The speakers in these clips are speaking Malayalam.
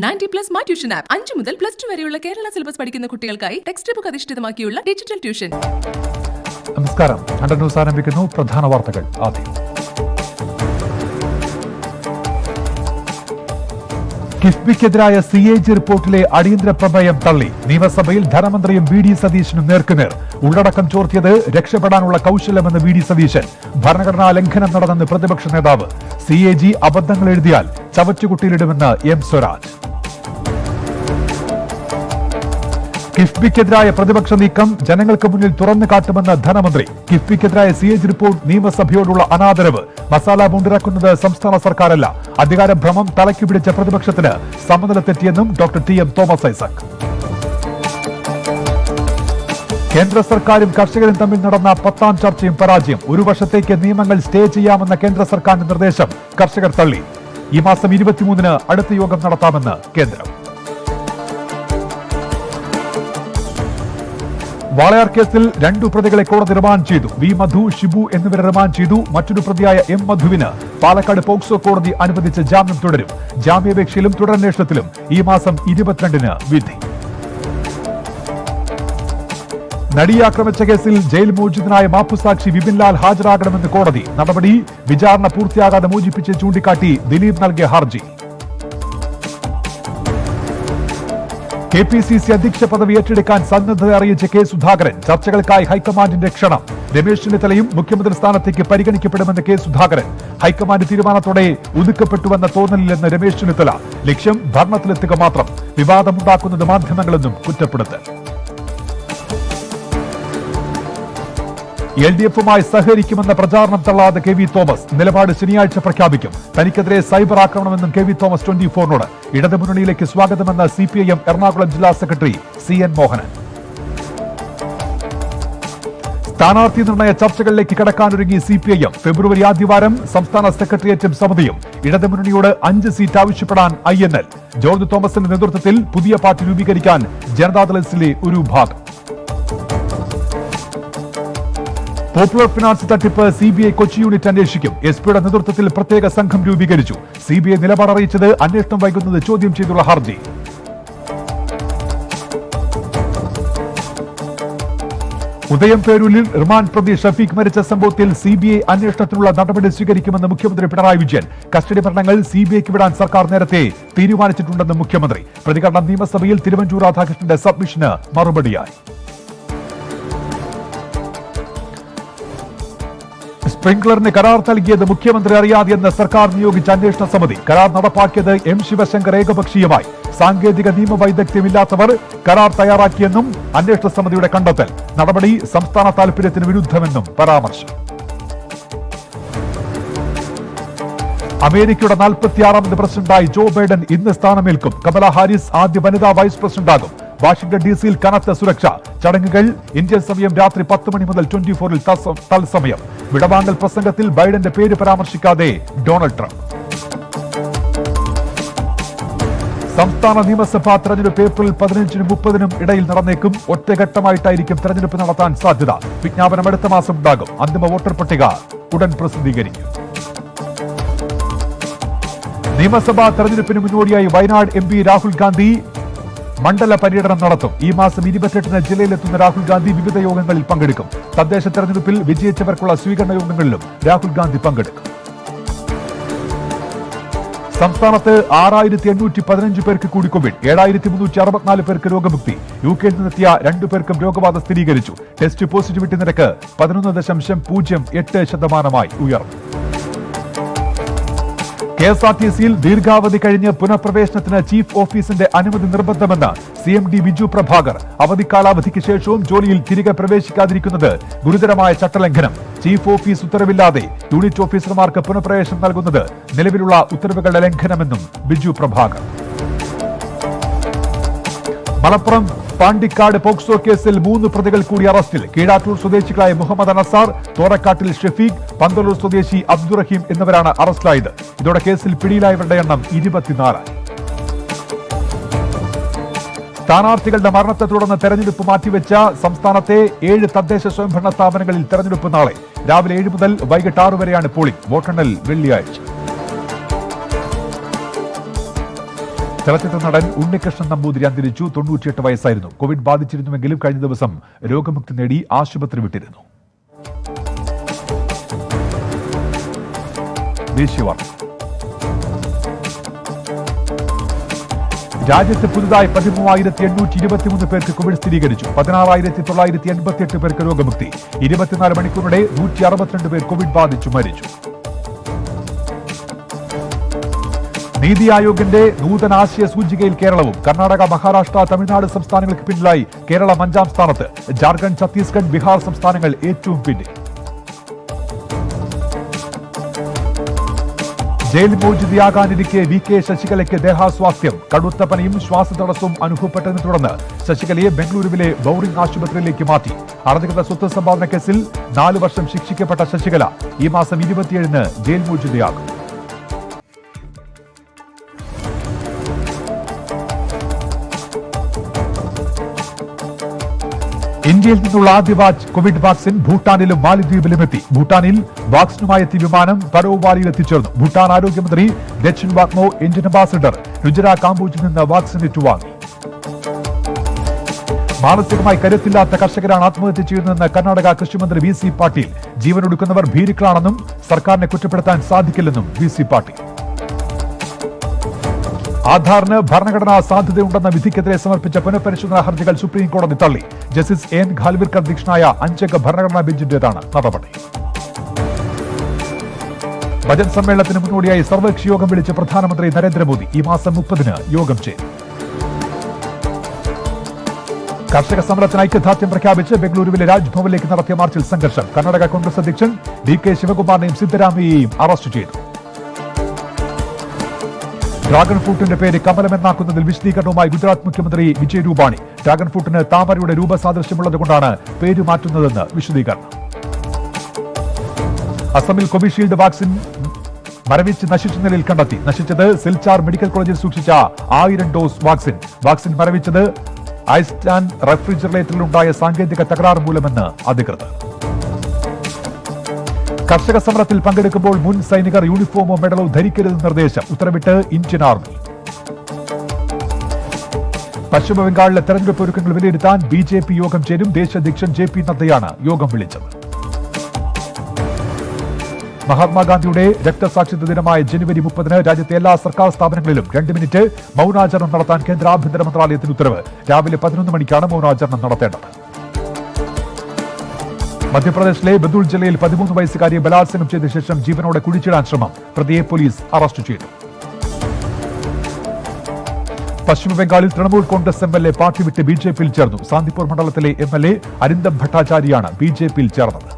90+ മൈ ട്യൂഷൻ ആപ്പ് 5 മുതൽ +2 വരെയുള്ള കേരള സിലബസ് പഠിക്കുന്ന കുട്ടികൾക്കായി ടെക്സ്റ്റ് ബുക്ക് അധിഷ്ഠിതമാക്കിയുള്ള ഡിജിറ്റൽ ട്യൂഷൻ. നമസ്കാരം. അണ്ടർ ന്യൂസ് ആരംഭിക്കുന്നു. പ്രധാന വാർത്തകൾ ആദ്യം. കിഫ്ബിക്കെതിരായ CAG റിപ്പോർട്ടിലെ അടിയന്തര പ്രമേയം തള്ളി. നിയമസഭയിൽ ധനമന്ത്രിയും VD സതീശനും നേർക്കുനേർ. ഉള്ളടക്കം ചോർത്തിയത് രക്ഷപ്പെടാനുള്ള കൗശലമെന്ന് VD സതീശൻ. ഭരണഘടനാ ലംഘനം നടന്നെന്ന് പ്രതിപക്ഷ നേതാവ്. CAG അബദ്ധങ്ങൾ എഴുതിയാൽ ചവറ്റുകുട്ടിയിലിടുമെന്ന് M സ്വരാജ്. കിഫ്ബിക്കെതിരായ പ്രതിപക്ഷ നീക്കം ജനങ്ങൾക്ക് മുന്നിൽ തുറന്നു കാട്ടുമെന്ന് ധനമന്ത്രി. കിഫ്ബിക്കെതിരായ CAG റിപ്പോർട്ട് നിയമസഭയോടുള്ള അനാദരവ്. മസാല ബോണ്ടിറക്കുന്നത് സംസ്ഥാന സർക്കാരല്ല. അധികാരഭ്രമം തലയ്ക്കു പിടിച്ച പ്രതിപക്ഷത്തിന് സമനില തെറ്റിയെന്നും ഡോക്ടർ TM തോമസ് ഐസക്. കേന്ദ്ര സർക്കാരും കർഷകരും തമ്മിൽ നടന്ന 10ാം ചർച്ചയും പരാജയം. ഒരു വർഷത്തേക്ക് നിയമങ്ങൾ സ്റ്റേ ചെയ്യാമെന്ന കേന്ദ്ര സർക്കാരിന്റെ നിർദ്ദേശം കർഷകർ തള്ളി. ഈ മാസം 23-ന് അടുത്ത യോഗം നടത്താമെന്ന് കേന്ദ്രം. വാളയാർ കേസിൽ 2 പ്രതികളെ കോടതി റിമാൻഡ് ചെയ്തു. V മധു, ഷിബു എന്നിവരെ റിമാൻഡ് ചെയ്തു. മറ്റൊരു പ്രതിയായ M മധുവിന് പാലക്കാട് പോക്സോ കോടതി അനുവദിച്ച ജാമ്യം തുടരും. ജാമ്യാപേക്ഷയിലും തുടരന്വേഷണത്തിലും ഈ മാസം 22-ന് വിധി. നടിയെ ആക്രമിച്ച കേസിൽ ജയിൽ മോചിതനായ മാപ്പുസാക്ഷി വിപിൻലാൽ ഹാജരാകണമെന്ന് കോടതി. നടപടി വിചാരണ പൂർത്തിയാകാതെ മോചിപ്പിച്ച് ചൂണ്ടിക്കാട്ടി ദിലീപ് നൽകിയ ഹർജി. KPCC അധ്യക്ഷ പദവി ഏറ്റെടുക്കാൻ സന്നദ്ധത അറിയിച്ച K സുധാകരൻ. ചർച്ചകൾക്കായി ഹൈക്കമാൻഡിന്റെ ക്ഷണം. രമേശ് ചെന്നിത്തലയും മുഖ്യമന്ത്രി സ്ഥാനത്തേക്ക് പരിഗണിക്കപ്പെടുമെന്ന് K സുധാകരൻ. ഹൈക്കമാൻഡ് തീരുമാനത്തോടെ ഒതുക്കപ്പെട്ടുവെന്ന തോന്നലില്ലെന്ന് രമേശ് ചെന്നിത്തല. ലക്ഷ്യം ഭരണത്തിലെത്തുക മാത്രം. വിവാദമുണ്ടാക്കുന്നത് മാധ്യമങ്ങളെന്നും കുറ്റപ്പെടുത്തൽ. LDFുമായി സഹകരിക്കുമെന്ന പ്രചാരണം തള്ളാതെ KV തോമസ്. നിലപാട് ശനിയാഴ്ച പ്രഖ്യാപിക്കും. തനിക്കെതിരെ സൈബർ ആക്രമണമെന്നും KV തോമസ് 24നോട്. ഇടതുമുന്നണിയിലേക്ക് സ്വാഗതമെന്ന് CPIM എറണാകുളം ജില്ലാ സെക്രട്ടറി CN മോഹനൻ. സ്ഥാനാർത്ഥി നിർണയ ചർച്ചകളിലേക്ക് കടക്കാനൊരുങ്ങി CPIM. ഫെബ്രുവരി ആദ്യവാരം സംസ്ഥാന സെക്രട്ടേറിയറ്റും സമിതിയും. ഇടതുമുന്നണിയോട് 5 സീറ്റ് ആവശ്യപ്പെടാൻ INL. ജോർജ് തോമസിന്റെ നേതൃത്വത്തിൽ പുതിയ പാർട്ടി രൂപീകരിക്കാൻ ജനതാദളിലെ ഒരു വിഭാഗം. പോപ്പുലർ ഫിനാൻസ് തട്ടിപ്പ് CBI കൊച്ചി യൂണിറ്റ് അന്വേഷിക്കും. SP-യുടെ നേതൃത്വത്തിൽ പ്രത്യേക സംഘം രൂപീകരിച്ചു. CBI നിലപാട് അറിയിച്ചത് അന്വേഷണം വൈകുന്നത് ചോദ്യം ചെയ്തുള്ള ഹർജി. ഉദയംപേരൂരിൽ റിമാൻഡ് പ്രതി ഷഫീഖ് മരിച്ച സംഭവത്തിൽ CBI അന്വേഷണത്തിനുള്ള നടപടി സ്വീകരിക്കുമെന്ന് മുഖ്യമന്ത്രി പിണറായി വിജയൻ. കസ്റ്റഡി മരണങ്ങൾ CBIക്ക് വിടാൻ സർക്കാർ നേരത്തെ തീരുമാനിച്ചിട്ടുണ്ടെന്ന് മുഖ്യമന്ത്രി. പ്രതികരണം നിയമസഭയിൽ തിരുവഞ്ചൂർ രാധാകൃഷ്ണന്റെ സബ്മിഷന് മറുപടിയായി. സ്പ്രിംഗ്ലറിന് കരാർ നൽകിയത് മുഖ്യമന്ത്രി അറിയാതെയെന്ന് സർക്കാർ നിയോഗിച്ച അന്വേഷണ സമിതി. കരാർ നടപ്പാക്കിയത് M ശിവശങ്കർ ഏകപക്ഷീയമായി. സാങ്കേതിക നിയമവൈദഗ്ധ്യമില്ലാത്തവർ കരാർ തയ്യാറാക്കിയെന്നും അന്വേഷണ സമിതിയുടെ കണ്ടെത്തൽ. നടപടി സംസ്ഥാന താൽപര്യത്തിന് വിരുദ്ധമെന്നും പരാമർശം. അമേരിക്കയുടെ 46ാമത് പ്രസിഡന്റായി ജോ ബൈഡൻ ഇന്ന് സ്ഥാനമേൽക്കും. കമല ഹാരിസ് ആദ്യ വനിതാ വൈസ് പ്രസിഡന്റാകും. വാഷിംഗ്ടൺ DC-യിൽ കനത്ത സുരക്ഷ. ചടങ്ങുകൾ ഇന്ത്യൻ സമയം രാത്രി 10 മണി മുതൽ 24-ൽ തത്സമയം. വിടവാങ്ങൽ പ്രസംഗത്തിൽ ബൈഡന്റെ പേര് പരാമർശിക്കാതെ ഡൊണാൾഡ് ട്രംപ്. സംസ്ഥാന നിയമസഭാ തെരഞ്ഞെടുപ്പ് ഏപ്രിൽ 15-നും 30-നും ഇടയിൽ നടന്നേക്കും. ഒറ്റഘട്ടമായിട്ടായിരിക്കും തെരഞ്ഞെടുപ്പ് നടത്താൻ സാധ്യത. വിജ്ഞാപനം അടുത്ത മാസം ഉണ്ടാകും. അന്തിമ വോട്ടർ പട്ടിക ഉടൻ പ്രസിദ്ധീകരിക്കും. നിയമസഭാ തെരഞ്ഞെടുപ്പിന് മുന്നോടിയായി വയനാട് MP രാഹുൽ ഗാന്ധി മണ്ഡല പര്യടനം നടത്തും. ഈ മാസം 28-ന് ജില്ലയിലെത്തുന്ന രാഹുൽ ഗാന്ധി വിവിധ യോഗങ്ങളിൽ പങ്കെടുക്കും. തദ്ദേശ തെരഞ്ഞെടുപ്പിൽ വിജയിച്ചവർക്കുള്ള സ്വീകരണ യോഗങ്ങളിലും രാഹുൽ ഗാന്ധി പങ്കെടുക്കും. സംസ്ഥാനത്ത് 6815 പേർക്ക് കൂടി കോവിഡ്. 7364 പേർക്ക് രോഗമുക്തി. UK-യിൽ നിന്നെത്തിയ 2 പേർക്കും രോഗബാധ സ്ഥിരീകരിച്ചു. ടെസ്റ്റ് പോസിറ്റിവിറ്റി നിരക്ക് 11.08% ഉയർന്നു. KSRTC-യിൽ ദീർഘാവധി കഴിഞ്ഞ് പുനഃപ്രവേശനത്തിന് ചീഫ് ഓഫീസിന്റെ അനുമതി നിർബന്ധമെന്ന് CMD ബിജു പ്രഭാകർ. അവധിക്കാലാവധിക്ക് ശേഷവും ജോലിയിൽ തിരികെ പ്രവേശിക്കാതിരിക്കുന്നത് ഗുരുതരമായ ചട്ടലംഘനം. ചീഫ് ഓഫീസ് ഉത്തരവില്ലാതെ യൂണിറ്റ് ഓഫീസർമാർക്ക് പുനഃപ്രവേശനം നൽകുന്നത് നിലവിലുള്ള ഉത്തരവുകളുടെ ലംഘനമെന്നും ബിജു പ്രഭാകർ. മലപ്പുറം പാണ്ടിക്കാട് പോക്സോ കേസിൽ 3 പ്രതികൾ കൂടി അറസ്റ്റിൽ. കീഴാറ്റൂർ സ്വദേശികളായ മുഹമ്മദ് അനസാർ, തോറക്കാട്ടിൽ ഷഫീഖ്, പന്തലൂർ സ്വദേശി അബ്ദുറഹീം എന്നിവരാണ് അറസ്റ്റിലായത്. ഇതോടെ കേസിൽ പിടിയിലായവരുടെ എണ്ണം 24. സ്ഥാനാർത്ഥികളുടെ മരണത്തെ തുടർന്ന് തെരഞ്ഞെടുപ്പ് മാറ്റിവെച്ച സംസ്ഥാനത്തെ 7 തദ്ദേശ സ്വയംഭരണ സ്ഥാപനങ്ങളിൽ തെരഞ്ഞെടുപ്പ് നാളെ. രാവിലെ 7 മുതൽ വൈകിട്ട് 6 വരെയാണ് പോളിംഗ്. വോട്ടെണ്ണൽ വെള്ളിയാഴ്ച. ചലച്ചിത്ര നടൻ ഉണ്ണികൃഷ്ണൻ നമ്പൂതിരി അന്തരിച്ചു. 98 വയസ്സായിരുന്നു. കോവിഡ് ബാധിച്ചിരുന്നുവെങ്കിലും കഴിഞ്ഞ ദിവസം രോഗമുക്തി നേടി ആശുപത്രി വിട്ടിരുന്നു. ദേശീയ വാർത്ത. രാജ്യത്ത് പുതുതായി 13,823 പേർക്ക് കോവിഡ് സ്ഥിരീകരിച്ചു. 16,988 പേർക്ക് രോഗമുക്തി. 24 മണിക്കൂറിടെ 162 പേർ കോവിഡ് ബാധിച്ചു മരിച്ചു. നീതി ആയോഗിന്റെ നൂതന ആശയ സൂചികയിൽ കേരളവും. കർണാടക, മഹാരാഷ്ട്ര, തമിഴ്നാട് സംസ്ഥാനങ്ങൾക്ക് പിന്നിലായി കേരളം 5ാം സ്ഥാനത്ത്. ജാർഖണ്ഡ്, ഛത്തീസ്ഗഡ്, ബീഹാർ സംസ്ഥാനങ്ങൾ ഏറ്റവും പിന്നിൽ. ജയിൽ മോചിതയാകാനിരിക്കെ VK ശശികലയ്ക്ക് ദേഹാസ്വാസ്ഥ്യം. കടുത്ത പനിയും ശ്വാസതടസ്സവും അനുഭവപ്പെട്ടതിനെ തുടർന്ന് ശശികലയെ ബംഗളൂരുവിലെ ബൌറിംഗ് ആശുപത്രിയിലേക്ക് മാറ്റി. അനധികൃത സ്വത്ത് സമ്പാദന കേസിൽ 4 വർഷം ശിക്ഷിക്കപ്പെട്ട ശശികല ഈ മാസം 27-ന് ജയിൽ മോചിതയാകും. ഇന്ത്യയിൽ നിന്നുള്ള ആദ്യ ബാച്ച് കോവിഡ് വാക്സിൻ ഭൂട്ടാനിലും മാലിദ്വീപിലും എത്തി. ഭൂട്ടാനിൽ വാക്സിനുമായി എത്തിയ വിമാനം പരോവാലിയിൽ എത്തിച്ചേർന്നു. ഭൂട്ടാൻ ആരോഗ്യമന്ത്രി ദക്ഷിൻ വാക്മോ ഇന്ത്യൻ അംബാസിഡർ രുചിര കാംബോജിൽ നിന്ന് വാക്സിൻ ഏറ്റുവാങ്ങി. മാനസികമായി കരുത്തില്ലാത്ത കർഷകരാണ് ആത്മഹത്യ ചെയ്യുന്നതെന്ന് കർണാടക കൃഷിമന്ത്രി VC പാട്ടീൽ. ജീവനൊടുക്കുന്നവർ ഭീരുക്കളാണെന്നും സർക്കാരിനെ കുറ്റപ്പെടുത്താൻ സാധിക്കില്ലെന്നും VC പാട്ടീൽ. ആധാറിന് ഭരണഘടനാ സാധ്യതയുണ്ടെന്ന വിധിക്കെതിരെ സമർപ്പിച്ച പുനഃപരിശോധനാ ഹർജികൾ സുപ്രീം കോടതി തള്ളി. ജസ്റ്റിസ് N ഖാൽവിൽക്കർ അധ്യക്ഷനായ 5-അംഗ ഭരണഘടനാ ബെഞ്ചിന്റേതാണ് നടപടി. ബജറ്റ് സമ്മേളനത്തിന് മുന്നോടിയായി സർവകക്ഷി യോഗം വിളിച്ച് പ്രധാനമന്ത്രി നരേന്ദ്രമോദി. ഈ മാസം 30-ന് യോഗം ചേരും. കർഷക സമരത്തിന് ഐക്യദാർഢ്യം പ്രഖ്യാപിച്ച് ബംഗളൂരുവിലെ രാജ്ഭവനിലേക്ക് നടത്തിയ മാർച്ചിൽ സംഘർഷം. കർണാടക കോൺഗ്രസ് അധ്യക്ഷൻ DK ശിവകുമാറിനെയും സിദ്ധരാമയ്യയെയും അറസ്റ്റ് ചെയ്തു. ഡ്രാഗൺ ഫ്രൂട്ടിന്റെ പേര് കമലമെന്നാക്കുന്നതിൽ വിശദീകരണവുമായി ഗുജറാത്ത് മുഖ്യമന്ത്രി വിജയ് രൂപാണി. ഡ്രാഗൺ ഫ്രൂട്ടിന് താമരയുടെ രൂപസാദൃശ്യമുള്ളതുകൊണ്ടാണ് പേര് മാറ്റുന്നതെന്ന് വിശദീകരണം. അസമിൽ കോവിഷീൽഡ് വാക്സിൻ മരവിച്ച് നശിച്ച നിലയിൽ കണ്ടെത്തി. നശിച്ചത് സിൽച്ചാർ മെഡിക്കൽ കോളേജിൽ സൂക്ഷിച്ച 1000 ഡോസ് വാക്സിൻ. വാക്സിൻ മരവിച്ചത് ഐസ് ആൻഡ് റെഫ്രിജറേറ്ററിലുണ്ടായ സാങ്കേതിക തകരാറ് മൂലമെന്ന് അധികൃതർ. കർഷക സമരത്തിൽ പങ്കെടുക്കുമ്പോൾ മുൻ സൈനികർ യൂണിഫോമോ മെഡലോ ധരിക്കരുതെന്ന് നിർദ്ദേശം. ഉത്തരവിട്ട് ഇന്ത്യൻ ആർമി. പശ്ചിമബംഗാളിലെ തെരഞ്ഞെടുപ്പ് ഒരുക്കങ്ങൾ വിലയിരുത്താൻ BJP യോഗം ചേരും. ദേശീയ അധ്യക്ഷൻ JP നദ്ദയാണ് യോഗം വിളിച്ചത്. മഹാത്മാഗാന്ധിയുടെ രക്തസാക്ഷിത്വ ദിനമായ ജനുവരി 30-ന് രാജ്യത്തെ എല്ലാ സർക്കാർ സ്ഥാപനങ്ങളിലും 2 മിനിറ്റ് മൗനാചരണം നടത്താൻ കേന്ദ്ര ആഭ്യന്തര മന്ത്രാലയത്തിന് ഉത്തരവ്. രാവിലെ 11 മണിക്കാണ് മൗനാചരണം നടത്തേണ്ടത്. മധ്യപ്രദേശിലെ ബദൂൾ ജില്ലയിൽ 13 വയസ്സുകാരിയെ ബലാത്സംഗം ചെയ്ത ശേഷം ജീവനോടെ കുഴിച്ചിടാൻ ശ്രമം. പ്രതിയെ പോലീസ് അറസ്റ്റ് ചെയ്തു. പശ്ചിമബംഗാളിൽ തൃണമൂൽ കോൺഗ്രസ് MLA പാർട്ടി വിട്ട് BJPയിൽ ചേർന്നു. സാന്തിപൂർ മണ്ഡലത്തിലെ MLA അരിന്ദം ഭട്ടാചാരിയാണ് BJPയിൽ ചേർന്നത്.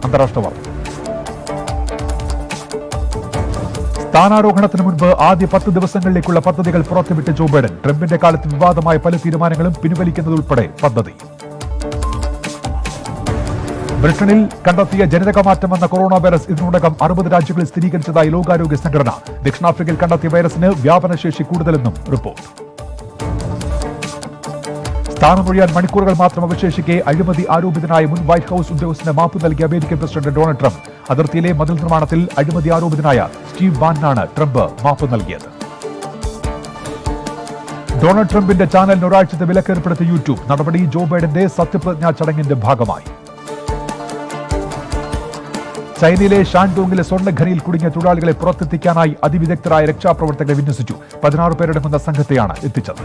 അന്താരാഷ്ട്ര വാർത്ത. സ്ഥാനാരോഹണത്തിന് മുൻപ് ആദ്യ 10 ദിവസങ്ങളിലേക്കുള്ള പദ്ധതികൾ പുറത്തുവിട്ട് ജോ ബൈഡൻ. ട്രംപിന്റെ കാലത്ത് വിവാദമായ പല തീരുമാനങ്ങളും പിൻവലിക്കുന്നതുൾപ്പെടെ പദ്ധതി. ബ്രിട്ടനിൽ കണ്ടെത്തിയ ജനിതകമാറ്റം വന്ന കൊറോണ വൈറസ് ഇതിനോടകം 60 രാജ്യങ്ങളിൽ സ്ഥിരീകരിച്ചതായി ലോകാരോഗ്യ സംഘടന. ദക്ഷിണാഫ്രിക്കയിൽ കണ്ടെത്തിയ വൈറസിന് വ്യാപനശേഷി കൂടുതലെന്നും റിപ്പോർട്ട്. സ്ഥാനമൊഴിയാൻ മണിക്കൂറുകൾ മാത്രം അവശേഷിക്കെ അഴിമതി ആരോപിതനായ മുൻ വൈറ്റ് ഹൌസ് ഉദ്യോഗസ്ഥന് മാപ്പ് നൽകിയ അമേരിക്കൻ പ്രസിഡന്റ് ഡൊണാൾഡ് ട്രംപ്. അതിർത്തിയിലെ മതിൽ നിർമ്മാണത്തിൽ അഴിമതി ആരോപിതനായ സ്റ്റീവ് ബാനനാണ് ട്രംപ് മാപ്പ് നൽകിയത്. ഡൊണാൾഡ് ട്രംപിന്റെ ചാനലിന് ഒരാഴ്ചത്തെ വിലക്കേർപ്പെടുത്തിയ യൂട്യൂബ്. നടപടി ജോ ബൈഡന്റെ സത്യപ്രതിജ്ഞാ ചടങ്ങിന്റെ ഭാഗമായി. ചൈനയിലെ ഷാൻഡോങ്ങിലെ സ്വർണ്ണഖനിയിൽ കുടുങ്ങിയ തൊഴിലാളികളെ പുറത്തെത്തിക്കാനായി അതിവിദഗ്ധരായ രക്ഷാപ്രവർത്തകരെ വിന്യസിച്ചു. 16 പേരടങ്ങുന്ന സംഘത്തെയാണ് എത്തിച്ചത്.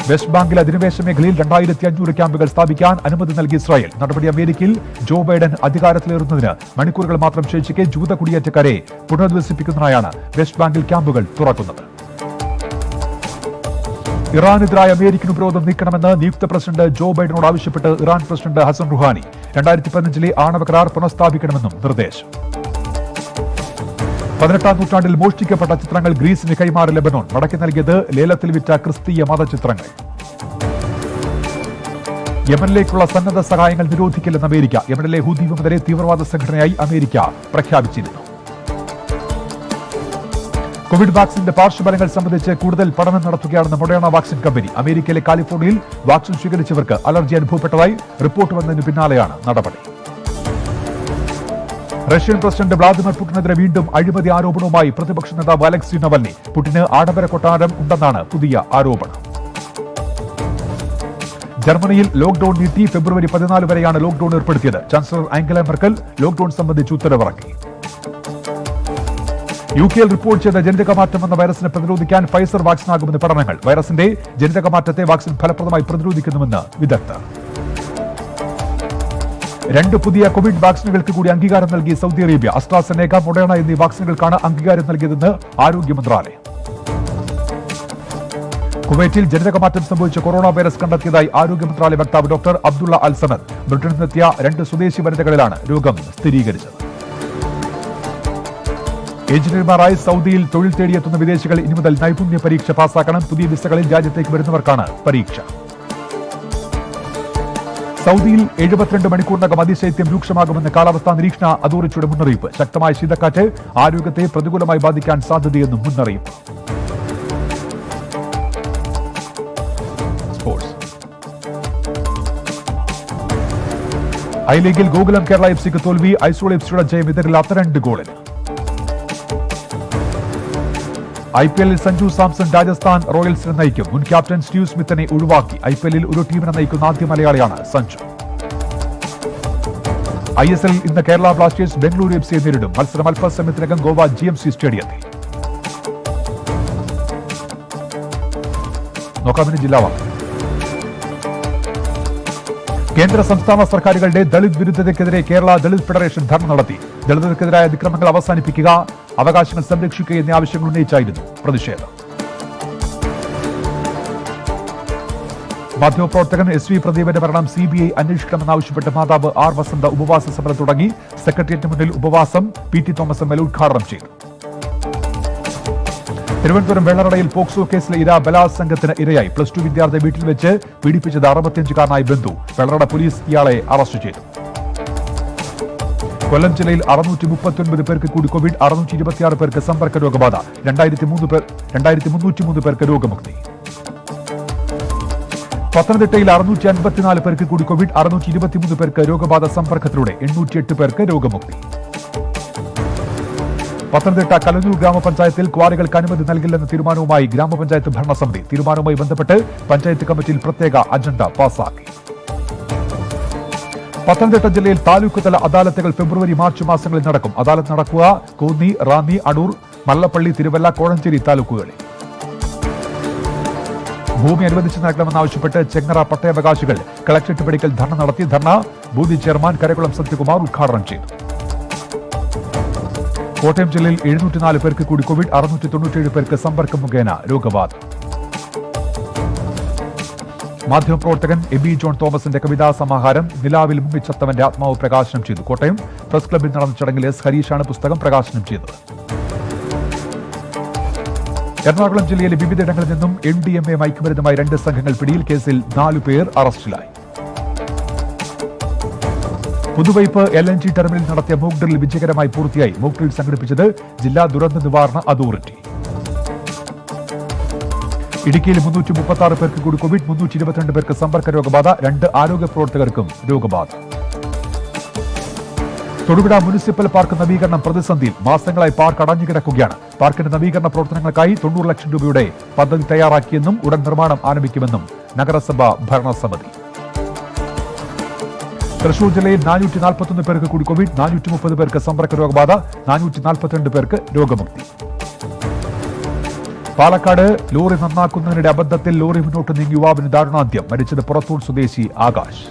വെസ്റ്റ് ബാങ്കിൽ അധിനിവേശ മേഖലയിൽ 2500 ക്യാമ്പുകൾ സ്ഥാപിക്കാൻ അനുമതി നൽകി ഇസ്രായേൽ. നടപടി അമേരിക്കയിൽ ജോ ബൈഡൻ അധികാരത്തിലേറുന്നതിന് മണിക്കൂറുകൾ മാത്രം ശേഷിക്കെ ജൂത കുടിയേറ്റക്കാരെ പുനരധിവസിപ്പിക്കുന്നതിനായാണ് വെസ്റ്റ് ബാങ്കിൽ ക്യാമ്പുകൾ തുറക്കുന്നത്. ഇറാനെതിരായ അമേരിക്കൻ ഉപരോധം നീക്കണമെന്ന് നിയുക്ത പ്രസിഡന്റ് ജോ ബൈഡനോട് ആവശ്യപ്പെട്ട് ഇറാൻ പ്രസിഡന്റ് ഹസൻ റുഹാനി. 2015-ലെ ആണവ കരാർ പുനഃസ്ഥാപിക്കണമെന്നും നിർദ്ദേശം. 18-ാം നൂറ്റാണ്ടിൽ മോഷ്ടിക്കപ്പെട്ട ചിത്രങ്ങൾ ഗ്രീസിന് കൈമാറി ലെബനോൻ. മടക്കി നൽകിയത് ലേലത്തിൽ വിറ്റ ക്രിസ്തീയ മതചിത്രങ്ങൾ. യമനിലേക്കുള്ള സന്നദ്ധ സഹായങ്ങൾ നിരോധിക്കില്ലെന്ന് അമേരിക്ക. യമനിലെ ഹൂതി വിമതരെ തീവ്രവാദ സംഘടനയായി അമേരിക്ക പ്രഖ്യാപിച്ചിരുന്നു. കോവിഡ് വാക്സിന്റെ പാർശ്വഫലങ്ങൾ സംബന്ധിച്ച് കൂടുതൽ പഠനം നടത്തുകയാണെന്ന് മൊഡേണ വാക്സിൻ കമ്പനി. അമേരിക്കയിലെ കാലിഫോർണിയയിൽ വാക്സിൻ സ്വീകരിച്ചവർക്ക് അലർജി അനുഭവപ്പെട്ടതായി റിപ്പോർട്ട് വന്നതിന് പിന്നാലെയാണ് നടപടി. റഷ്യൻ പ്രസിഡന്റ് വ്ളാദിമിർ പുടിനെതിരെ വീണ്ടും അഴിമതി ആരോപണവുമായി പ്രതിപക്ഷ നേതാവ് അലക്സി നവൽനി. പുടിന് ആഡംബര കൊട്ടാരം ഉണ്ടെന്നാണ് പുതിയ ആരോപണം. ജർമ്മനിയിൽ ലോക്ഡൌൺ നീട്ടി. ഫെബ്രുവരി 14 വരെയാണ് ലോക്ഡൌൺ ഏർപ്പെടുത്തിയത്. ചാൻസലർ ആംഗല മെർക്കൽ ലോക്ഡൌൺ സംബന്ധിച്ച് ഉത്തരവിറക്കി. യുകെയിൽ റിപ്പോർട്ട് ചെയ്ത ജനിതകമാറ്റം എന്ന വൈറസിനെ പ്രതിരോധിക്കാൻ ഫൈസർ വാക്സിനാകുമെന്ന് പഠനങ്ങൾ. വൈറസിന്റെ ജനിതകമാറ്റത്തെ വാക്സിൻ ഫലപ്രദമായി പ്രതിരോധിക്കുന്നുവെന്ന് വിദഗ്ധർ. 2 പുതിയ കോവിഡ് വാക്സിനുകൾക്ക് കൂടി അംഗീകാരം നൽകി സൗദി അറേബ്യ. അസ്ട്രാസെനേക, മൊഡേണ എന്നീ വാക്സിനുകൾക്കാണ് അംഗീകാരം നൽകിയതെന്ന് ആരോഗ്യ മന്ത്രാലയം. കുവൈറ്റിൽ ജനിതകമാറ്റം സംഭവിച്ച കൊറോണ വൈറസ് കണ്ടെത്തിയതായി ആരോഗ്യ മന്ത്രാലയ വക്താവ് ഡോക്ടർ അബ്ദുള്ള അൽ സമദ്. ബ്രിട്ടനിൽ നിന്നെത്തിയ 2 സ്വദേശി വനിതകളിലാണ് രോഗം സ്ഥിരീകരിച്ചത്. എഞ്ചിനീയർമാരായി സൗദിയിൽ തൊഴിൽ തേടിയെത്തുന്ന വിദേശികൾ ഇനി മുതൽ നൈപുണ്യ പരീക്ഷ പാസ്സാക്കണം. പുതിയ വിസകളിൽ രാജ്യത്തേക്ക് വരുന്നവർക്കാണ് പരീക്ഷ. സൗദിയിൽ 72 മണിക്കൂറിനകം അതിശൈത്യം രൂക്ഷമാകുമെന്ന് കാലാവസ്ഥാ നിരീക്ഷണ അതോറിറ്റിയുടെ മുന്നറിയിപ്പ്. ശക്തമായ ശീതക്കാറ്റ് ആരോഗ്യത്തെ പ്രതികൂലമായി ബാധിക്കാൻ സാധ്യതയെന്നും മുന്നറിയിപ്പ്. സ്പോർട്സ്. ഐ ലീഗിൽ ഗോകുലം കേരള എഫ്സിക്ക് തോൽവി. ഐസോൾ എഫ്സിയുടെ ജയം ഇതിരില്ലാത്ത 2 ഗോളിന്. IPL-ൽ സഞ്ജു സാംസൺ രാജസ്ഥാൻ റോയൽസിനെ നയിക്കും. മുൻ ക്യാപ്റ്റൻ സ്റ്റീവ് സ്മിത്തിനെ ഒഴിവാക്കി. IPL-ൽ ഒരു ടീമിനെ നയിക്കുന്ന ആദ്യ മലയാളിയാണ് സഞ്ജു. ISL-ൽ ഇന്ന് കേരള ബ്ലാസ്റ്റേഴ്സ് ബംഗളൂരു എഫ്സിയെ നേരിടും. മത്സരം അല്പസമയത്തിനകം ഗോവ GMC സ്റ്റേഡിയത്തിൽ. നോക്കാമിന് ജില്ലാ വാർത്ത. കേന്ദ്ര സംസ്ഥാന സർക്കാരുകളുടെ ദളിത് വിരുദ്ധതയ്ക്കെതിരെ കേരള ദളിത് ഫെഡറേഷൻ ധർണ നടത്തി. ദളിതർക്കെതിരായ അതിക്രമങ്ങൾ അവസാനിപ്പിക്കുക, അവകാശങ്ങൾ സംരക്ഷിക്കുക എന്നീ ആവശ്യങ്ങൾ ഉന്നയിച്ചായിരുന്നു പ്രതിഷേധം. മാധ്യമപ്രവർത്തകൻ SV പ്രദീപന്റെ മരണം CBI അന്വേഷിക്കണമെന്നാവശ്യപ്പെട്ട് മാതാവ് R വസന്ത ഉപവാസ സമരം തുടങ്ങി. സെക്രട്ടേറിയറ്റിന് മുന്നിൽ ഉപവാസം PT തോമസ് ML ഉദ്ഘാടനം ചെയ്തു. തിരുവനന്തപുരം വെള്ളറടയിൽ പോക്സോ കേസിലെ ഇര ബലാത്സംഗത്തിന് ഇരയായി. +2 വിദ്യാർത്ഥി വീട്ടിൽ വെച്ച് പീഡിപ്പിച്ചത് 65-കാരനായ ബന്ധു. വെള്ളറട പോലീസ് ഇയാളെ അറസ്റ്റ് ചെയ്തു. കൊല്ലം ജില്ലയിൽ 639 പേർക്ക് കൂടി കോവിഡ്. 626 പേർക്ക് സമ്പർക്ക രോഗബാധ. 2303 പേർക്ക് രോഗമുക്തി. പത്തനംതിട്ടയിൽ 654 പേർക്ക് കൂടി കോവിഡ്. 623 പേർക്ക് രോഗബാധ സമ്പർക്കത്തിലൂടെ. 808 പേർക്ക് രോഗമുക്തി. പത്തനംതിട്ട കലഞ്ഞൂർ ഗ്രാമപഞ്ചായത്തിൽ ക്വാറികൾക്ക് അനുമതി നൽകില്ലെന്ന തീരുമാനവുമായി ഗ്രാമപഞ്ചായത്ത് ഭരണസമിതി. തീരുമാനവുമായി ബന്ധപ്പെട്ട് പഞ്ചായത്ത് കമ്മിറ്റിയിൽ പ്രത്യേക അജണ്ട പാസാക്കി. പത്തനംതിട്ട ജില്ലയിൽ താലൂക്ക് തല അദാലത്തുകൾ ഫെബ്രുവരി മാർച്ച് മാസങ്ങളിൽ നടക്കും. അദാലത്ത് നടക്കുക കോന്നി, റാന്നി, അടൂർ, മല്ലപ്പള്ളി, തിരുവല്ല, കോഴഞ്ചേരി താലൂക്കുകളിൽ. ഭൂമി അനുവദിച്ചു നൽകണമെന്നാവശ്യപ്പെട്ട് ചെങ്ങറ പട്ടയാവകാശികൾ കളക്ടറേറ്റ് പടിക്കൽ ധർണ നടത്തി. ധർണ ബൂതി ചെയർമാൻ കരകുളം സത്യകുമാർ ഉദ്ഘാടനം ചെയ്തു. കോട്ടയം ജില്ലയിൽ 704 പേർക്ക് കൂടി കോവിഡ്. 697 പേർക്ക് സമ്പർക്കം മുഖേന രോഗബാധ. മാധ്യമപ്രവർത്തകൻ എബി ജോൺ തോമസിന്റെ കവിതാ സമാഹാരം നിലാവിൽ മുങ്ങിച്ചത്തവന്റെ ആത്മാവ് പ്രകാശനം ചെയ്തു. കോട്ടയം പ്രസ് ക്ലബ്ബിൽ നടന്ന ചടങ്ങിൽ S ഹരീഷാണ് പുസ്തകം പ്രകാശനം ചെയ്തത്. എറണാകുളം ജില്ലയിലെ വിവിധയിടങ്ങളിൽ നിന്നും MDMA മയക്കുമരുന്നുമായി 2 സംഘങ്ങൾ പിടിയിൽ. കേസിൽ 4 പേർ അറസ്റ്റിലായി. പുതുവൈപ്പ് LNG ടെർമിനലിൽ നടത്തിയ മോക്ക് ഡ്രിൽ വിജയകരമായി പൂർത്തിയായി. മോക്ക് ഡ്രിൽ സംഘടിപ്പിച്ചത് ജില്ലാ ദുരന്ത നിവാരണ അതോറിറ്റി. ഇടുക്കിയിൽ 336 പേർക്ക് കൂടി കോവിഡ്. 322 പേർക്ക് സമ്പർക്ക രോഗബാധ. 2 ആരോഗ്യ പ്രവർത്തകർക്കും രോഗബാധ. തൊടുപുഴ മുനിസിപ്പൽ പാർക്ക് നവീകരണം പ്രതിസന്ധിയിൽ. മാസങ്ങളായി പാർക്ക് അടഞ്ഞുകിടക്കുകയാണ്. പാർക്കിന്റെ നവീകരണ പ്രവർത്തനങ്ങൾക്കായി 90 ലക്ഷം രൂപയുടെ പദ്ധതി തയ്യാറാക്കിയെന്നും ഉടൻ നിർമ്മാണം ആരംഭിക്കുമെന്നും നഗരസഭ ഭരണസമിതി. തൃശൂർ ജില്ലയിൽ 441 പേർക്ക് കൂടി കോവിഡ്. 430 പേർക്ക് സമ്പർക്ക രോഗബാധ. 442 പേർക്ക് രോഗമുക്തി. പാലക്കാട് ലോറി നന്നാക്കുന്നതിനിടെ അബദ്ധത്തിൽ ലോറി മുന്നോട്ട് നീങ്ങി യുവാവിന് ദാരുണാന്ത്യം. മരിച്ചത് പുറത്തൂർ സ്വദേശി ആകാശ്.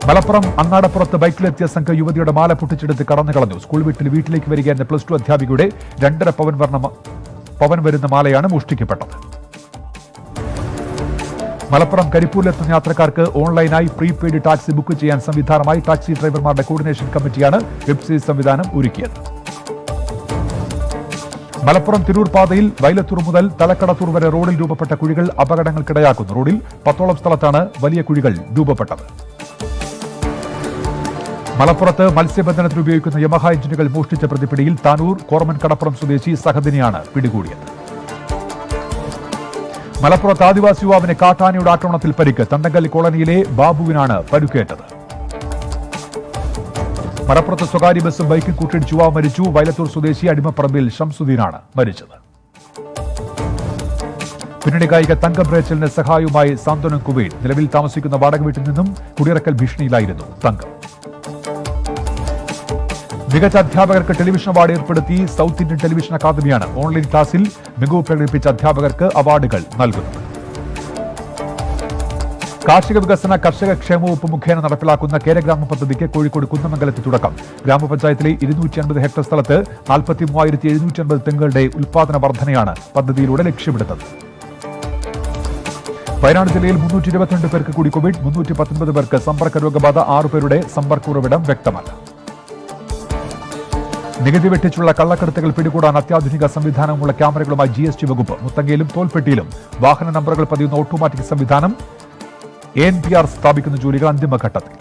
മലപ്പുറം അങ്ങാടപ്പുറത്ത് ബൈക്കിലെത്തിയ സംഘം യുവതിയുടെ മാല പൊട്ടിച്ചെടുത്ത് കടന്നു കളഞ്ഞു. സ്കൂൾ വീട്ടിലേക്ക് വരികയായിരുന്ന +2 അധ്യാപികയുടെ 2.5 പവൻ വരുന്ന മാലയാണ് മോഷ്ടിക്കപ്പെട്ടത്. മലപ്പുറം കരിപ്പൂരിലെത്തുന്ന യാത്രക്കാർക്ക് ഓൺലൈനായി പ്രീപെയ്ഡ് ടാക്സി ബുക്ക് ചെയ്യാൻ സംവിധാനമായി ടാക്സി ഡ്രൈവർമാരുടെ കോർഡിനേഷൻ കമ്മിറ്റിയാണ് വെബ്സൈറ്റ് സംവിധാനം ഒരുക്കിയത്. മലപ്പുറം തിരൂർ പാതയിൽ വൈലത്തൂർ മുതൽ തലക്കടത്തൂർ വരെ റോഡിൽ രൂപപ്പെട്ട കുഴികൾ അപകടങ്ങൾക്കിടയാക്കുന്നു. റോഡിൽ 10ഓളം സ്ഥലത്താണ് വലിയ കുഴികൾ രൂപപ്പെട്ടത്. മലപ്പുറത്ത് മത്സ്യബന്ധനത്തിന് ഉപയോഗിക്കുന്ന യമഹ എഞ്ചിനുകൾ മോഷ്ടിച്ച പ്രതിപിടിയിൽ താനൂർ കോർമൻ കടപ്പുറം സ്വദേശി സഹദിനെയാണ് പിടികൂടിയത്. മലപ്പുറത്ത് ആദിവാസി യുവാവിന് കാട്ടാനയുടെ ആക്രമണത്തിൽ പരിക്ക്. തണ്ടങ്കൽ കോളനിയിലെ ബാബുവിനാണ് പരുക്കേറ്റത്. മലപ്പുറത്ത് സ്വകാര്യ ബസും ബൈക്കും കൂട്ടിയിടിച്ച് യുവാവ് മരിച്ചു. വയലത്തൂർ സ്വദേശി അടിമപ്പറമ്പിൽ ഷംസുദ്ദീനാണ് മരിച്ചത്. പിന്നണി ഗായിക തങ്കം റേച്ചലിന് സഹായവുമായി സാന്ത്വനം കുവൈറ്റ്. നിലവിൽ താമസിക്കുന്ന വാടക വീട്ടിൽ നിന്നും കുടിയിറക്കൽ ഭീഷണിയിലായിരുന്നു തങ്കം. മികച്ച അധ്യാപകർക്ക് ടെലിവിഷൻ അവാർഡ് ഏർപ്പെടുത്തി സൗത്ത് ഇന്ത്യൻ ടെലിവിഷൻ അക്കാദമിയാണ് ഓൺലൈൻ ക്ലാസിൽ മികവ് പ്രകടിപ്പിച്ച അധ്യാപകർക്ക് അവാർഡുകൾ നൽകുന്നത്. കാർഷിക വികസന കർഷക ക്ഷേമ വകുപ്പ് മുഖേന നടപ്പിലാക്കുന്ന കേരഗ്രാമ പദ്ധതിക്ക് കോഴിക്കോട് കുന്നമംഗലത്ത് തുടക്കം. ഗ്രാമപഞ്ചായത്തിലെ 250 ഹെക്ടർ സ്ഥലത്ത് 43,750 തെങ്ങുകളുടെ ഉൽപാദന വർധനയാണ് പദ്ധതിയിലൂടെ ലക്ഷ്യമിടുന്നത്. വയനാട് ജില്ലയിൽ 322 പേർക്ക് കൂടി കോവിഡ്. 319 പേർക്ക് സമ്പർക്ക രോഗബാധ. 6 പേരുടെ സമ്പർക്ക ഉറവിടം വ്യക്തമല്ല. നികുതി വെട്ടിച്ചുള്ള കള്ളക്കടത്തുകൾ പിടികൂടാൻ അത്യാധുനിക സംവിധാനമുള്ള ക്യാമറകളുമായി GST വകുപ്പ്. മുത്തങ്ങയിലും തോൽപ്പെട്ടിയിലും വാഹന നമ്പറുകൾ പതിയുന്ന ഓട്ടോമാറ്റിക് സംവിധാനം ANPR സ്ഥാപിക്കുന്ന ജോലികൾ അന്തിമഘട്ടത്തിൽ.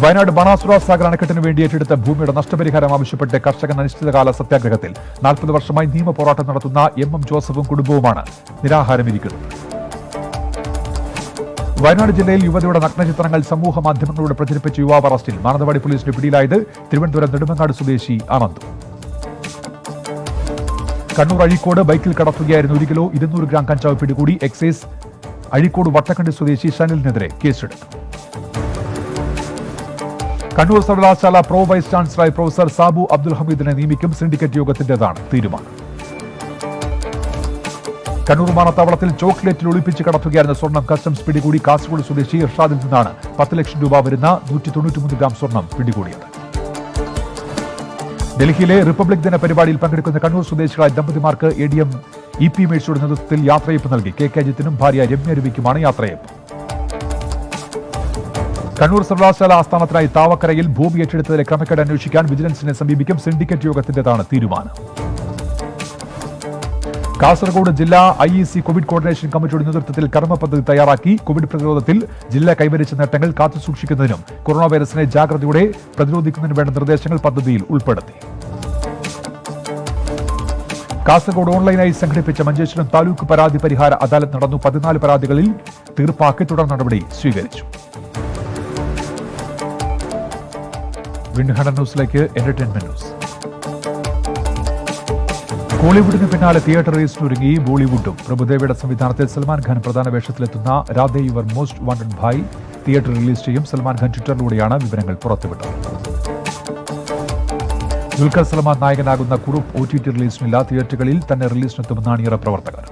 വയനാട് ബാണാസുര സാഗർ അണക്കെട്ടിന് വേണ്ടി ഏറ്റെടുത്ത ഭൂമിയുടെ നഷ്ടപരിഹാരം ആവശ്യപ്പെട്ട് കർഷകൻ അനിശ്ചിതകാല സത്യാഗ്രഹത്തിൽ. 40 വർഷമായി നിയമ പോരാട്ടം നടത്തുന്ന MM ജോസഫും കുടുംബവുമാണ് നിരാഹാരമിരിക്കുന്നത്. വയനാട് ജില്ലയിൽ യുവതിയുടെ നഗ്നചിത്രങ്ങൾ സമൂഹ മാധ്യമങ്ങളിലൂടെ പ്രചരിപ്പിച്ച യുവാവ് അറസ്റ്റിൽ. മാനന്തവാടി പോലീസിന്റെ പിടിയിലായത് തിരുവനന്തപുരം നെടുമങ്ങാട് സ്വദേശി അനന്തു. കണ്ണൂർ അഴീക്കോട് ബൈക്കിൽ കടത്തുകയായിരുന്നു 1 കിലോ 200 ഗ്രാം കഞ്ചാവ് പിടികൂടി. എക്സൈസ് അഴീക്കോട് വട്ടക്കണ്ടി സ്വദേശി ഷനിലിനെതിരെ കേസെടുത്തു. കണ്ണൂർ സർവകലാശാല പ്രോ വൈസ് ചാൻസലറായി പ്രൊഫസർ സാബു അബ്ദുൽ ഹമീദിനെ നിയമിക്കും. സിൻഡിക്കേറ്റ് യോഗത്തിന്റേതാണ് തീരുമാനം. കണ്ണൂർ വിമാനത്താവളത്തിൽ ചോക്ലേറ്റിൽ ഒളിപ്പിച്ച് കടത്തുകയായിരുന്ന സ്വർണം കസ്റ്റംസ് പിടികൂടി. കാസർഗോഡ് സ്വദേശി ഇർഷാദിൽ നിന്നാണ് 10 ലക്ഷം രൂപ വരുന്ന 193 ഗ്രാം സ്വർണം പിടികൂടിയത്. ഡൽഹിയിലെ റിപ്പബ്ലിക് ദിന പരിപാടിയിൽ പങ്കെടുക്കുന്ന കണ്ണൂർ സ്വദേശികളായ ദമ്പതിമാർക്ക് ADM EP മേഴ്സിയുടെ നേതൃത്വത്തിൽ യാത്രയപ്പ് നൽകി. KK അജിത്തിനും ഭാര്യ രമ്യ രവിക്കുമാണ് യാത്രയപ്പ്. കണ്ണൂർ സർവകലാശാല ആസ്ഥാനത്തിനായി താവക്കരയിൽ ഭൂമി ഏറ്റെടുത്തതിലെ ക്രമക്കേട് അന്വേഷിക്കാൻ വിജിലൻസിനെ സമീപിക്കും. സിൻഡിക്കേറ്റ് യോഗത്തിന്റേതാണ് തീരുമാനം. കാസർഗോഡ് ജില്ലാ IEC കോവിഡ് കോർഡിനേഷൻ കമ്മിറ്റിയുടെ നേതൃത്വത്തിൽ കർമ്മ പദ്ധതി തയ്യാറാക്കി. കോവിഡ് പ്രതിരോധത്തിൽ ജില്ല കൈവരിച്ച നേട്ടങ്ങൾ കാത്തുസൂക്ഷിക്കുന്നതിനും കൊറോണ വൈറസിനെ ജാഗ്രതയോടെ പ്രതിരോധിക്കുന്നതിനും വേണ്ട നിർദ്ദേശങ്ങൾ പദ്ധതിയിൽ ഉൾപ്പെടുത്തി. കാസർഗോഡ് ഓൺലൈനായി സംഘടിപ്പിച്ച മഞ്ചേശ്വരം താലൂക്ക് പരാതി പരിഹാര അദാലത്ത് നടന്നു. 14 പരാതികളിൽ തീർപ്പാക്കി തുടർ നടപടി സ്വീകരിച്ചു. വീണ്ടും ന്യൂസിലേക്ക് എന്റർടൈൻമെന്റ് ന്യൂസ്. കോളിവുഡിന് പിന്നാലെ തിയേറ്റർ റിലീസിനൊരുങ്ങി ബോളിവുഡും. പ്രഭുദേവയുടെ സംവിധാനത്തിൽ സൽമാൻ ഖാൻ പ്രധാന വേഷത്തിലെത്തുന്ന Radhe your most wanted Bhai theatre release ചെയ്യും. സൽമാൻ ഖാൻ ട്വിറ്ററിലൂടെയാണ് വിവരങ്ങൾ പുറത്തുവിട്ടത്. ദുൽഖർ സൽമാൻ നായകനാകുന്ന കുറുപ്പ് OTT റിലീസിനില്ല. തിയേറ്ററുകളിൽ തന്നെ റിലീസിനെത്തുമെന്ന് അണിയറ പ്രവർത്തകർ.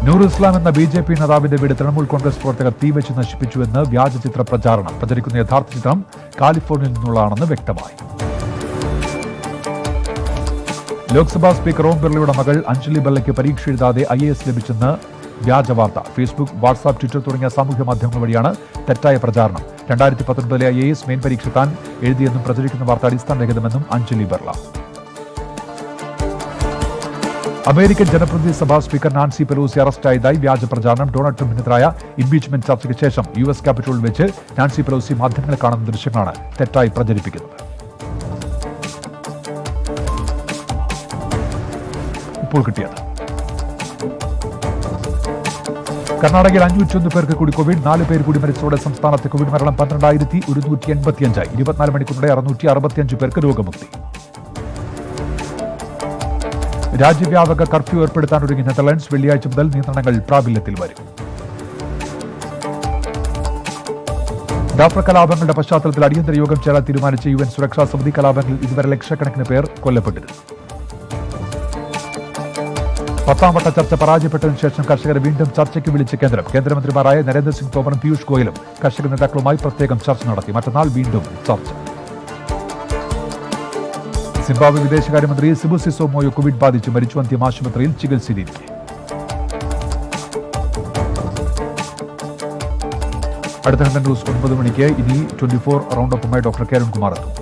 നൂർ ഇസ്ലാം എന്ന BJP നേതാവിന്റെ വീട് തൃണമൂൽ കോൺഗ്രസ് പ്രവർത്തകർ തീവെച്ച് നശിപ്പിച്ചുവെന്ന് വ്യാജ ചിത്ര പ്രചാരണം. പ്രചരിക്കുന്ന യഥാർത്ഥ ചിത്രം കാലിഫോർണിയയിൽ നിന്നുള്ളതാണെന്ന് വ്യക്തമായി. ലോക്സഭാ സ്പീക്കർ ഓം ബിർളയുടെ മകൾ അഞ്ജലി ബെർളയ്ക്ക് പരീക്ഷ എഴുതാതെ IAS ലഭിച്ചെന്ന് വ്യാജ വാർത്ത. ഫേസ്ബുക്ക്, വാട്സാപ്പ്, ട്വിറ്റർ തുടങ്ങിയ സാമൂഹ്യ മാധ്യമങ്ങൾ വഴിയാണ് തെറ്റായ പ്രചാരണം. 2019 IAS മെയിൻ പരീക്ഷ താൻ എഴുതിയെന്നും പ്രചരിക്കുന്ന വാർത്ത അടിസ്ഥാനരഹിതമെന്നും അഞ്ജലി ബെർള. അമേരിക്കൻ ജനപ്രതിനിധി സഭാ സ്പീക്കർ നാൻസി പെലോസി അറസ്റ്റായതായി വ്യാജ പ്രചാരണം. ഡൊണാൾഡ് ട്രംപിനെതിരായ ഇംപീച്ച്മെന്റ് ചർച്ചയ്ക്ക് ശേഷം US ക്യാപിറ്റോളിൽ വെച്ച് നാൻസി പെലോസി മാധ്യമങ്ങളെ കാണുന്ന ദൃശ്യങ്ങളാണ് തെറ്റായി പ്രചരിപ്പിക്കുന്നത്. ഇപ്പോൾ കിട്ടിയത് കർണാടകയിൽ 501 പേർക്ക് കൂടി കോവിഡ്. 4 പേർ കൂടി മരിച്ചതോടെ സംസ്ഥാനത്ത് കോവിഡ് മരണം 12,185. 24 മണിക്കൂറിടെ 665 പേർക്ക് രോഗമുക്തി. രാജ്യവ്യാപക കർഫ്യൂ ഏർപ്പെടുത്താനൊരുങ്ങി നെതർലൻഡ്സ്. വെള്ളിയാഴ്ച മുതൽ നിയന്ത്രണങ്ങൾ പ്രാബല്യത്തിൽ വരും. ഡാഫർ കലാപങ്ങളുടെ പശ്ചാത്തലത്തിൽ അടിയന്തര യോഗം ചേരാൻ തീരുമാനിച്ച UN സുരക്ഷാ സമിതി. കലാപങ്ങളിൽ ഇതുവരെ ലക്ഷക്കണക്കിന് പേർ കൊല്ലപ്പെട്ടിരുന്നു. 10ാം വട്ട ചർച്ച പരാജയപ്പെട്ടതിനു ശേഷം കർഷകരെ വീണ്ടും ചർച്ചയ്ക്ക് വിളിച്ച കേന്ദ്രം. കേന്ദ്രമന്ത്രിമാരായ നരേന്ദ്രസിംഗ് തോമറും പീയൂഷ് ഗോയലും കർഷക നേതാക്കളുമായി പ്രത്യേകം ചർച്ച നടത്തി. മറ്റന്നാൾ വീണ്ടും ചർച്ച. സിംബാബ്വെ വിദേശകാര്യമന്ത്രി സിബുസിസോ മോയോ കോവിഡ് ബാധിച്ച് മരിച്ചു. അന്ത്യം ആശുപത്രിയിൽ ചികിത്സയിലിരിക്കെ. അടുത്ത ന്യൂസ് 9 മണിക്ക്. ഇനി 24 റൗണ്ട് അപ്പുമായി ഡോക്ടർ കരുൺ കുമാർ എത്തും.